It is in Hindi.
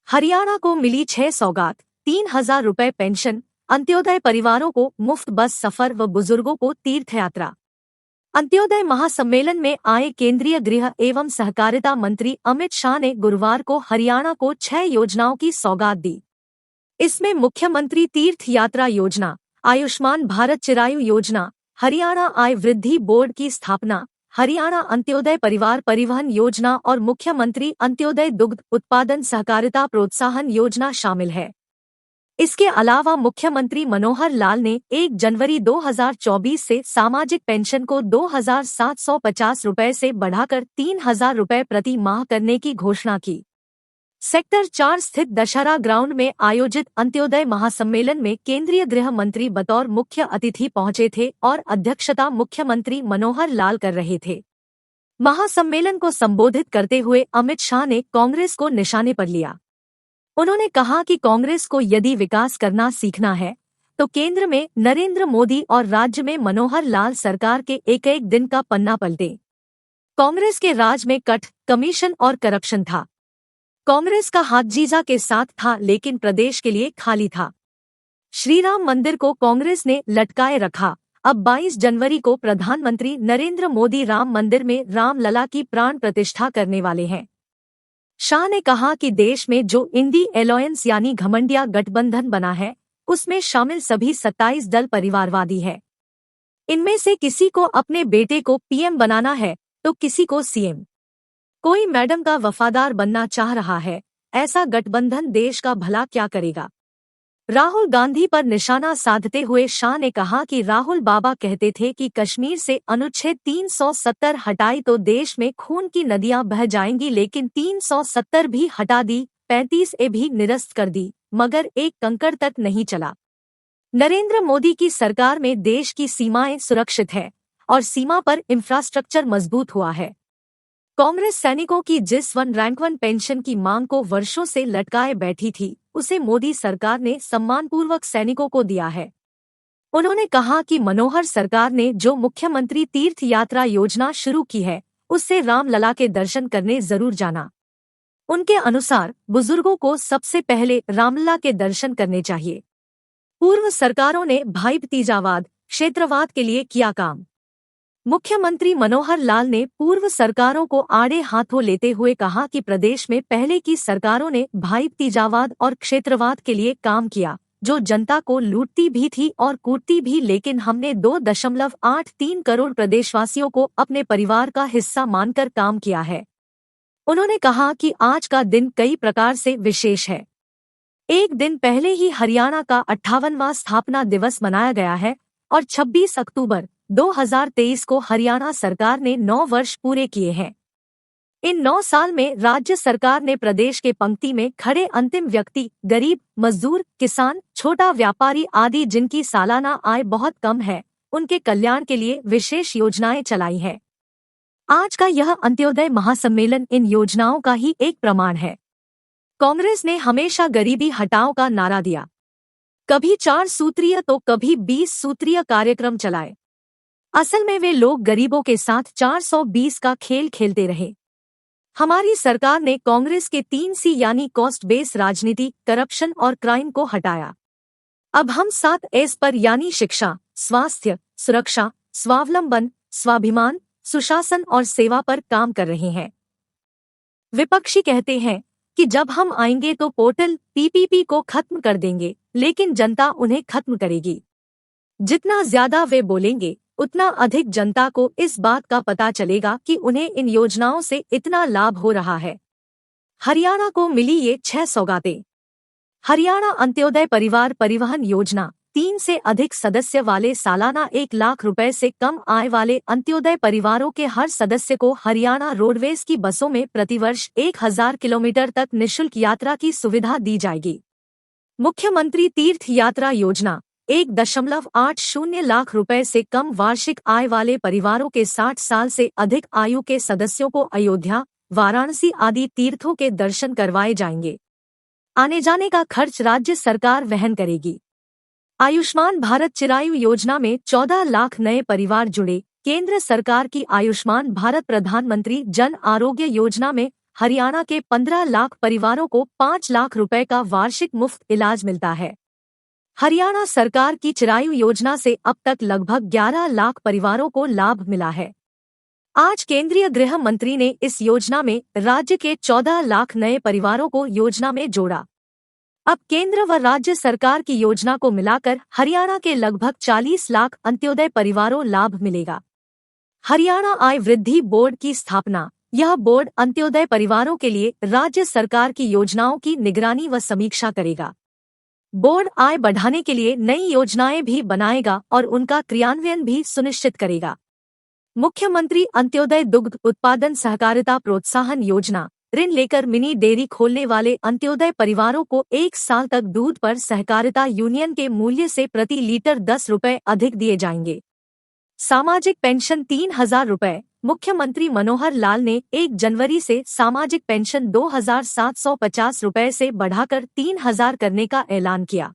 हरियाणा को मिली 6 सौगात, 3,000 रुपए पेंशन, अंत्योदय परिवारों को मुफ्त बस सफर व बुजुर्गों को तीर्थयात्रा। अंत्योदय महासम्मेलन में आए केंद्रीय गृह एवं सहकारिता मंत्री अमित शाह ने गुरुवार को हरियाणा को 6 योजनाओं की सौगात दी। इसमें मुख्यमंत्री तीर्थ यात्रा योजना, आयुष्मान भारत चिरायु योजना, हरियाणा आय वृद्धि बोर्ड की स्थापना, हरियाणा अंत्योदय परिवार परिवहन योजना और मुख्यमंत्री अंत्योदय दुग्ध उत्पादन सहकारिता प्रोत्साहन योजना शामिल है। इसके अलावा मुख्यमंत्री मनोहर लाल ने 1 जनवरी 2024 से सामाजिक पेंशन को 2,750 रुपए से बढ़ाकर 3,000 रुपए प्रति माह करने की घोषणा की। सेक्टर 4 स्थित दशहरा ग्राउंड में आयोजित अंत्योदय महासम्मेलन में केंद्रीय गृह मंत्री बतौर मुख्य अतिथि पहुंचे थे और अध्यक्षता मुख्यमंत्री मनोहर लाल कर रहे थे। महासम्मेलन को संबोधित करते हुए अमित शाह ने कांग्रेस को निशाने पर लिया। उन्होंने कहा कि कांग्रेस को यदि विकास करना सीखना है तो केंद्र में नरेंद्र मोदी और राज्य में मनोहर लाल सरकार के एक एक दिन का पन्ना पलटे। कांग्रेस के राज में कट, कमीशन और करप्शन था। कांग्रेस का हाथ जीजा के साथ था लेकिन प्रदेश के लिए खाली था। श्रीराम मंदिर को कांग्रेस ने लटकाए रखा। अब 22 जनवरी को प्रधानमंत्री नरेंद्र मोदी राम मंदिर में रामलला की प्राण प्रतिष्ठा करने वाले हैं। शाह ने कहा कि देश में जो इंडी एलायंस यानी घमंडिया गठबंधन बना है उसमें शामिल सभी 27 दल परिवारवादी है। इनमें से किसी को अपने बेटे को पीएम बनाना है तो किसी को सीएम। कोई मैडम का वफादार बनना चाह रहा है। ऐसा गठबंधन देश का भला क्या करेगा। राहुल गांधी पर निशाना साधते हुए शाह ने कहा कि राहुल बाबा कहते थे कि कश्मीर से अनुच्छेद 370 हटाई तो देश में खून की नदियां बह जाएंगी, लेकिन 370 भी हटा दी, 35A भी निरस्त कर दी, मगर एक कंकड़ तक नहीं चला। नरेंद्र मोदी की सरकार में देश की सीमाएं सुरक्षित है और सीमा पर इंफ्रास्ट्रक्चर मजबूत हुआ है। कांग्रेस सैनिकों की जिस 1 रैंक 1 पेंशन की मांग को वर्षों से लटकाए बैठी थी उसे मोदी सरकार ने सम्मानपूर्वक सैनिकों को दिया है। उन्होंने कहा कि मनोहर सरकार ने जो मुख्यमंत्री तीर्थ यात्रा योजना शुरू की है उससे रामलला के दर्शन करने जरूर जाना। उनके अनुसार बुजुर्गों को सबसे पहले रामलला के दर्शन करने चाहिए। पूर्व सरकारों ने भाई भतीजावाद, क्षेत्रवाद के लिए किया काम। मुख्यमंत्री मनोहर लाल ने पूर्व सरकारों को आड़े हाथों लेते हुए कहा कि प्रदेश में पहले की सरकारों ने भाई भतीजावाद और क्षेत्रवाद के लिए काम किया, जो जनता को लूटती भी थी और कूटती भी, लेकिन हमने 2.83 करोड़ प्रदेशवासियों को अपने परिवार का हिस्सा मानकर काम किया है। उन्होंने कहा कि आज का दिन कई प्रकार से विशेष है। एक दिन पहले ही हरियाणा का 58वां स्थापना दिवस मनाया गया है और 26 अक्टूबर 2023 को हरियाणा सरकार ने 9 वर्ष पूरे किए हैं। इन 9 साल में राज्य सरकार ने प्रदेश के पंक्ति में खड़े अंतिम व्यक्ति, गरीब, मजदूर, किसान, छोटा व्यापारी आदि जिनकी सालाना आय बहुत कम है, उनके कल्याण के लिए विशेष योजनाएं चलाई हैं। आज का यह अंत्योदय महासम्मेलन इन योजनाओं का ही एक प्रमाण है। कांग्रेस ने हमेशा गरीबी हटाओ का नारा दिया। कभी 4 सूत्रीय तो कभी 20 सूत्रीय कार्यक्रम चलाए। असल में वे लोग गरीबों के साथ 420 का खेल खेलते रहे। हमारी सरकार ने कांग्रेस के 3C यानी कॉस्ट बेस राजनीति, करप्शन और क्राइम को हटाया। अब हम 7S पर यानी शिक्षा, स्वास्थ्य, सुरक्षा, स्वावलंबन, स्वाभिमान, सुशासन और सेवा पर काम कर रहे हैं। विपक्षी कहते हैं कि जब हम आएंगे तो पोर्टल PPP को खत्म कर देंगे, लेकिन जनता उन्हें खत्म करेगी। जितना ज्यादा वे बोलेंगे उतना अधिक जनता को इस बात का पता चलेगा कि उन्हें इन योजनाओं से इतना लाभ हो रहा है। हरियाणा को मिली ये 6 सौगातें। हरियाणा अंत्योदय परिवार परिवहन योजना, 3 से अधिक सदस्य वाले सालाना 1 लाख रुपए से कम आय वाले अंत्योदय परिवारों के हर सदस्य को हरियाणा रोडवेज की बसों में प्रतिवर्ष 1000 किलोमीटर तक निःशुल्क यात्रा की सुविधा दी जाएगी। मुख्यमंत्री तीर्थ यात्रा योजना, 1.80 लाख रुपए से कम वार्षिक आय वाले परिवारों के 60 साल से अधिक आयु के सदस्यों को अयोध्या, वाराणसी आदि तीर्थों के दर्शन करवाए जाएंगे। आने जाने का खर्च राज्य सरकार वहन करेगी। आयुष्मान भारत चिरायु योजना में 14 लाख नए परिवार जुड़े। केंद्र सरकार की आयुष्मान भारत प्रधानमंत्री जन आरोग्य योजना में हरियाणा के 15 लाख परिवारों को 5 लाख रुपए का वार्षिक मुफ्त इलाज मिलता है। हरियाणा सरकार की चिरायु योजना से अब तक लगभग 11 लाख परिवारों को लाभ मिला है। आज केंद्रीय गृह मंत्री ने इस योजना में राज्य के 14 लाख नए परिवारों को योजना में जोड़ा। अब केंद्र व राज्य सरकार की योजना को मिलाकर हरियाणा के लगभग 40 लाख अंत्योदय परिवारों लाभ मिलेगा। हरियाणा आय वृद्धि बोर्ड की स्थापना। यह बोर्ड अंत्योदय परिवारों के लिए राज्य सरकार की योजनाओं की निगरानी व समीक्षा करेगा। बोर्ड आय बढ़ाने के लिए नई योजनाएं भी बनाएगा और उनका क्रियान्वयन भी सुनिश्चित करेगा। मुख्यमंत्री अंत्योदय दुग्ध उत्पादन सहकारिता प्रोत्साहन योजना ऋण लेकर मिनी डेयरी खोलने वाले अंत्योदय परिवारों को 1 साल तक दूध पर सहकारिता यूनियन के मूल्य से प्रति लीटर 10 रुपए अधिक दिए जाएंगे। सामाजिक पेंशन 3,000 रुपए। मुख्यमंत्री मनोहर लाल ने 1 जनवरी से सामाजिक पेंशन 2,750 रुपए से बढ़ाकर 3,000 करने का ऐलान किया।